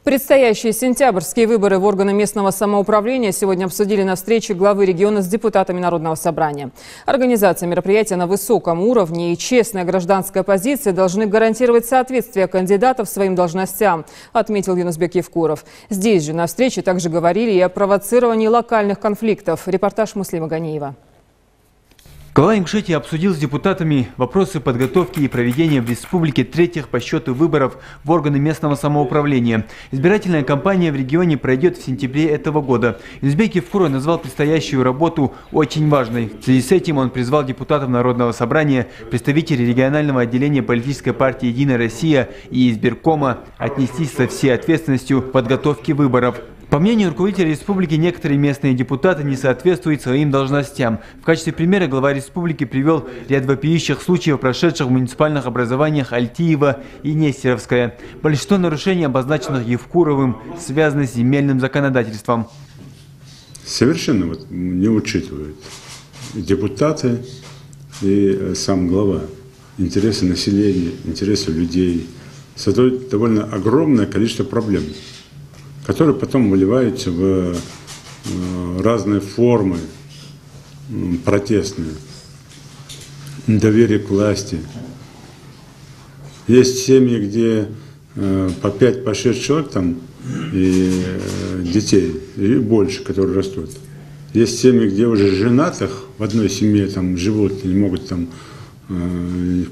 Предстоящие сентябрьские выборы в органы местного самоуправления сегодня обсудили на встрече главы региона с депутатами Народного собрания. Организация мероприятия на высоком уровне и честная гражданская позиция должны гарантировать соответствие кандидатов своим должностям, отметил Юнусбек Евкуров. Здесь же на встрече также говорили и о провоцировании локальных конфликтов. Репортаж Муслима Ганиева. Глава Ингушетии обсудил с депутатами вопросы подготовки и проведения в республике третьих по счету выборов в органы местного самоуправления. Избирательная кампания в регионе пройдет в сентябре этого года. Юнусбек Евкуров назвал предстоящую работу очень важной. В связи с этим он призвал депутатов Народного собрания, представителей регионального отделения политической партии «Единая Россия» и избиркома отнестись со всей ответственностью к подготовке выборов. По мнению руководителя республики, некоторые местные депутаты не соответствуют своим должностям. В качестве примера глава республики привел ряд вопиющих случаев, прошедших в муниципальных образованиях Альтиева и Нестеровская. Большинство нарушений, обозначенных Евкуровым, связаны с земельным законодательством. Совершенно не учитывают депутаты и сам глава интересы населения, интересы людей. Создают довольно огромное количество проблем, которые потом выливаются в разные формы протестные, недоверие к власти. Есть семьи, где по 5-6 человек там, и детей, и больше, которые растут. Есть семьи, где уже женатых в одной семье там живут и не могут там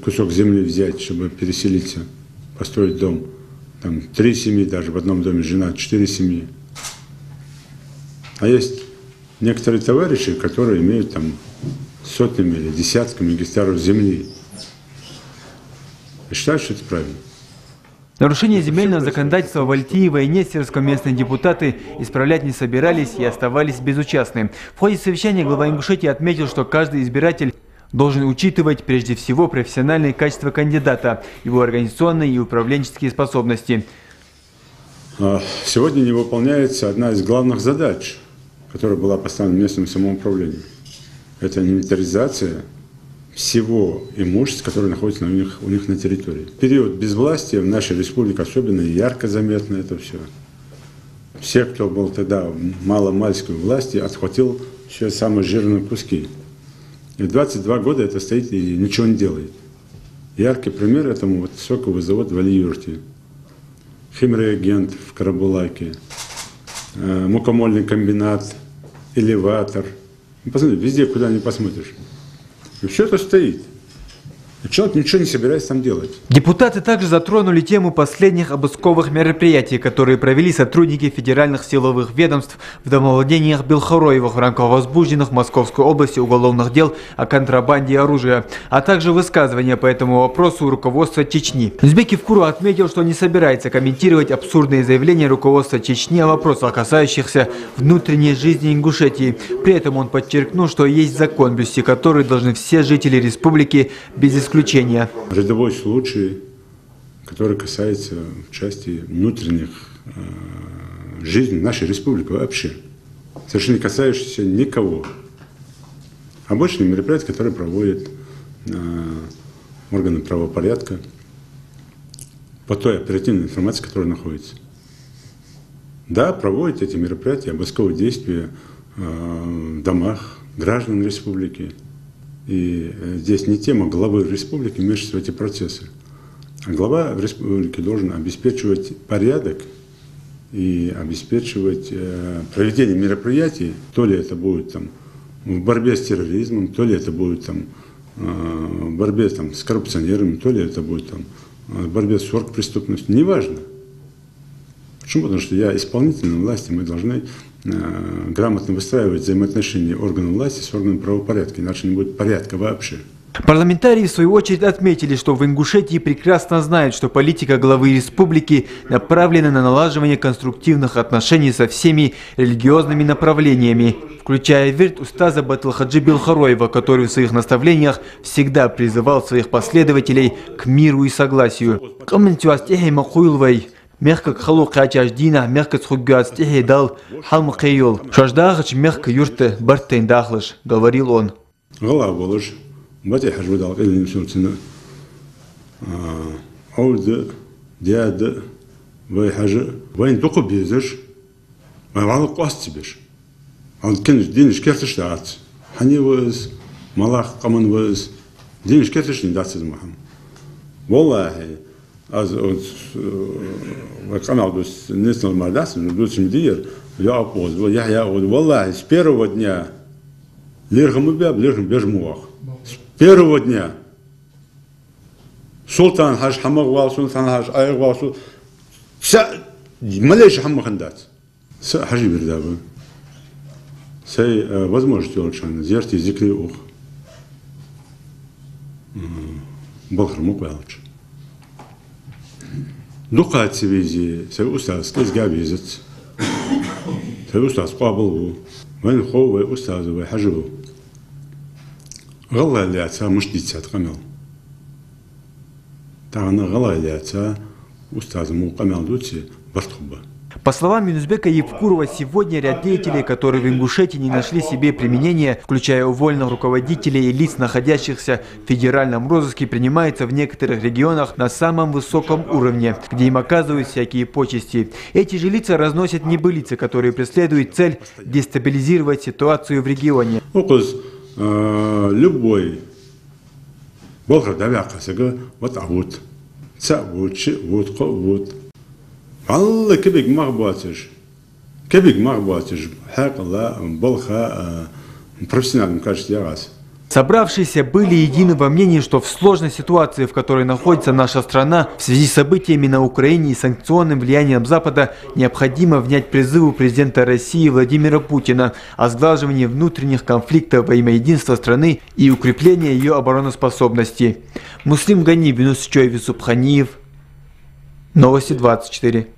кусок земли взять, чтобы переселиться, построить дом. Там 3 семьи даже в одном доме жена, 4 семьи. А есть некоторые товарищи, которые имеют там сотнями или десятками гектаров земли. Я считаю, что это правильно. Нарушение земельного законодательства в Альтиево и Нестеровском местные депутаты исправлять не собирались и оставались безучастны. В ходе совещания глава Ингушетии отметил, что каждый избиратель должен учитывать прежде всего профессиональные качества кандидата, его организационные и управленческие способности. Сегодня не выполняется одна из главных задач, которая была поставлена местным самоуправлением. Это инвентаризация всего имущества, которое находится у них на территории. В период безвластия в нашей республике особенно ярко заметно это все. Все, кто был тогда маломальской власти, отхватил все самые жирные куски. И 22 года это стоит и ничего не делает. Яркий пример этому соковый завод в Али-Юрте, химреагент в Карабулаке, мукомольный комбинат, элеватор. Посмотри, везде, куда ни посмотришь. И все это стоит. И человек ничего не собирается там делать. Депутаты также затронули тему последних обысковых мероприятий, которые провели сотрудники федеральных силовых ведомств в домовладениях Белхороевых в рамках возбужденных в Московской области уголовных дел о контрабанде оружия, а также высказывания по этому вопросу руководства Чечни. Юнусбек Евкуров отметил, что не собирается комментировать абсурдные заявления руководства Чечни о вопросах, касающихся внутренней жизни Ингушетии. При этом он подчеркнул, что есть закон, блюсти который должны все жители республики без исключения. Рядовой случай, который касается части внутренних жизни нашей республики вообще, совершенно не касающийся никого. Обычные мероприятия, которые проводят органы правопорядка по той оперативной информации, которая находится. Да, проводят эти мероприятия, обысковые действия в домах граждан республики. И здесь не тема главы республики вмешиваться в эти процессы. А глава республики должен обеспечивать порядок и обеспечивать проведение мероприятий. То ли это будет там, в борьбе с терроризмом, то ли это будет там, в борьбе там, с коррупционерами, то ли это будет там, в борьбе с оргпреступностью. Неважно. Почему? Потому что я исполнительной власти, мы должны грамотно выстраивать взаимоотношения органов власти с органами правопорядка, иначе не будет порядка вообще. Парламентарии, в свою очередь, отметили, что в Ингушетии прекрасно знают, что политика главы республики направлена на налаживание конструктивных отношений со всеми религиозными направлениями, включая верт устаза Батылхаджи Белхороева, который в своих наставлениях всегда призывал своих последователей к миру и согласию. Мягко халук ачаждина, мягко схугат стихи дал халмакейол. Шаждахач мягко юрте бартейн дахлыш, говорил он. Гала болыш, батя хажбудал, или не сумцина. Ауды, диады, وين حاجة وين تقو بيزش ما بعرف قاست بيش عند كنش دينش كيفتش دعات حني وز ملاخ قمن وز دينش كيفتش ندعت زمهم والله از وكان عدوس الناس المدرسة ندوس مدير يا أبوز ويحيى والله سبيرو ودنيا ليرهم بياب ليرهم بيجموه سبيرو ودنيا سلطان حاج حمق وسلطان حاج أيق وسل مليش حمق خندات حاج بردابه سي возможно очень زيارتي ذكري أخ بخر مقبلش دقات سبيزي سي أستاذ كيس جابيزت سي أستاذ قابل وين خو أستاذ وحجبه غلا اللي عتا مش ديتات قمل تاعنا غلا اللي عتا أستاذ مو قمل دوتي برتخبه. По словам Юнусбека Евкурова, сегодня ряд деятелей, которые в Ингушетии не нашли себе применения, включая уволенных руководителей и лиц, находящихся в федеральном розыске, принимаются в некоторых регионах на самом высоком уровне, где им оказывают всякие почести. Эти же лица разносят небылицы, которые преследуют цель дестабилизировать ситуацию в регионе. Любой الله كبير مغباتش حق الله بالخا профессиональным качестве раз. Собравшиеся были едины во мнении, что в сложной ситуации, в которой находится наша страна, в связи с событиями на Украине и санкционным влиянием Запада, необходимо внять призыву президента России Владимира Путина о сглаживании внутренних конфликтов во имя единства страны и укрепления ее обороноспособности. Муслим Гани, Юнус Чойвис Субханиев, Новости 24.